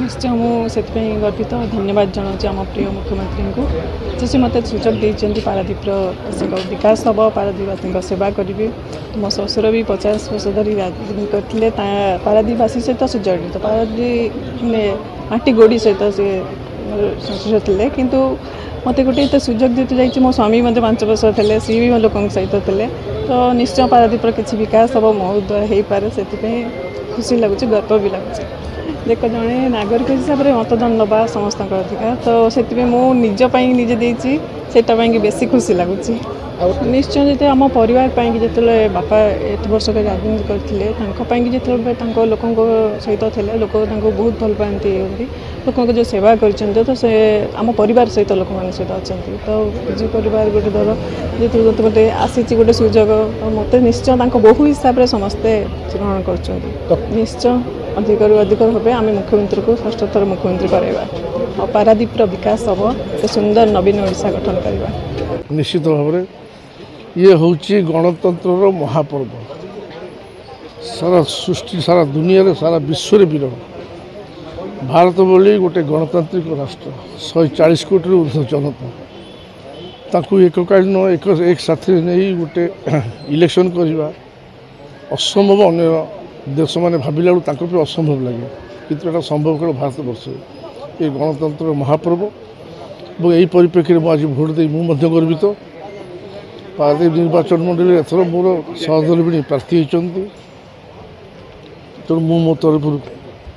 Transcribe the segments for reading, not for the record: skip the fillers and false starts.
निश्चय मुझे गर्वित धन्यवाद जनाऊँ आम प्रिय मुख्यमंत्री को जे मत सुजोग देती पारादीप विकास हम पारादीपवासी सेवा करी। मो ससुर भी 50 वर्ष धरी राजनीति करते पारादीपवासी सहित से जड़ित पारादीप माटी गोड़ी सहित से ससुर थे किंतु मत गोटे सुजोग देते जाइए मो स्वामी मत 5 वर्ष थे सी भी लोक सहित थे तो निश्चय पारादीप किसी विकास हम मो द्वारा हो पारे से खुशी लगुच गर्व भी लगुच। देख जड़े नागरिक हिसाब से मतदान दबा समस्त अधिकार तो से मुझे निजे देती से बेसी खुशी लगुच। निश्चय जो आम परिवार जो बापा 8 वर्ष राजनीति करते जो लोक सहित थे लोक बहुत भल पाती लोक जो सेवा कर तो से आम परिवार सहित लोक मान सहित अच्छा तो विजु परिवार गोटे धर जो गोटे आसी गोटे सुजोग मत निश्चय बहु हिसाब से समस्ते ग्रहण कर निश्चय अधिक अधिक भाव आम मुख्यमंत्री को षष्ठ थर मुख्यमंत्री कराइबा और पारादीप विकास हम एक सुंदर नवीन ओडिशा गठन करवा। निश्चित भाव में ये हूँ गणतंत्र महापर्व सारा सृष्टि सारा दुनिया सारा विश्व विरल भारत बोली गोटे गणतांत्रिक राष्ट्र 140 कोटी ऊर्ध्व जनता ताकू एककालीन एक साथी नहीं गोटे इलेक्शन करवा असंभव अन्य देश मैंने भाविला भी असंभव लगे किंतु यहाँ संभव कल भारत वर्ष ये गणतंत्र महापर्व और यही परिप्रेक्षी में आज भोट दे मुझे गर्वित पारादीप निर्वाचन मंडल एथर मोर सहधर्मिणी प्रार्थी होती तेणु मो तरफ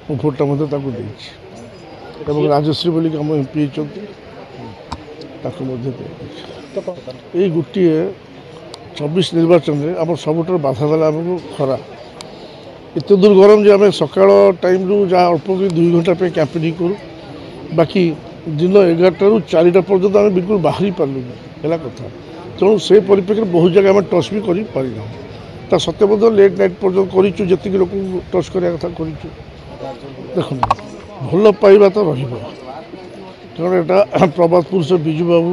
मो भोटा राजश्री बोलिक आम एमपी होती ये गोटे 24 निर्वाचन में आम सब बाधा देला आमको खरा एत दूर गरम जे आम सकाल टाइम रू जहाँ अल्प 2 घंटा पे कैंपेनिंग करूँ बाकी दिन 11टा ରୁ 4टा पर्यटन आम बिल्कुल बाहरी पार्लुन है कथा तेणु से परिप्रेक्षी बहुत जगह आम टच भी कर सत्य लेट नाइट पर्यटन करी लोक टच करने कथा कर भल पाइबा तो रहा यहाँ प्रभातपुर से बिजू बाबू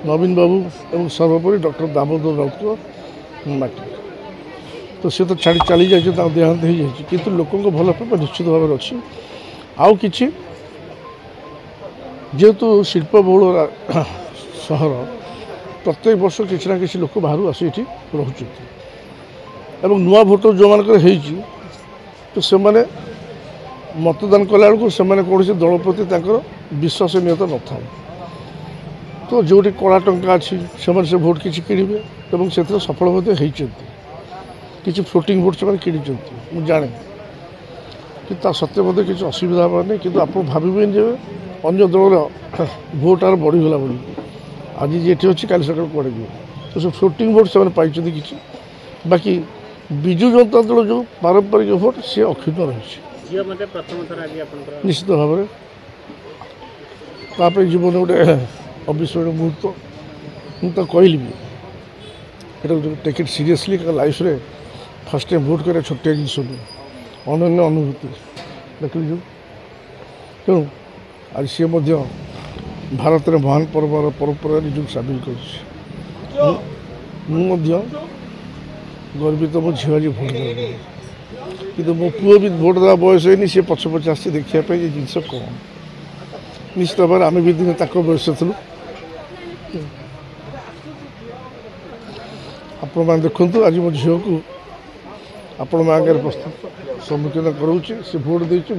नवीन बाबू और सर्वोपरि डॉक्टर दामोदर राउत माटी तो सी तो छाड़ी चली जाए देहांत हो जाए कि लोक भल पाइबा निश्चित भाव में अच्छी आउ कि जेहेतु शिल्पबहुल सहर प्रत्येक वर्ष किसी ना किसी लोक बाहर आसी रोच नुआ भोटर जो मान तो से मतदान कला से कौन दल प्रति विश्वसनीयता न था तो जो कला टंका अच्छी से भोट किसी किणवे और से सफल होती किसी फ्लोटिंग भोट से कि जाने कि सत्य मत किसी असुविधा नहीं कि आप भावे अन्य दल भोट आर बढ़ीगला बोली आज ये अच्छी काली सकाल कड़े तो से फ्लोटिंग भोट से पाई कि बाकी विजु जनता दल जो पारंपरिक भोट सी अक्षुण्ण रही निश्चित भाव में तापर जीवन गोटे अविस्मरणीय मुहूर्त मुझे कहली भी टेक इट सीरियसली लाइफ रे फर्स्ट टाइम भोट कर छोटिया जिनस अनन्य अनुभूति देखिए तेणु आज सी भारत में महान पर्व परंपरा निज सामिल कर गर्वित मो झी आज भोट दे कि मो पुओ भी भोट देवा बयस है सी पछ पछ आस देखा ये जिनस कौन निश्चित भाव में आम भी दिन तक बयस थी आपण मैंने देखु आज मो झील को आपण आगे प्रस्तुत सम्मुखीन कराऊँ सी भोट देती।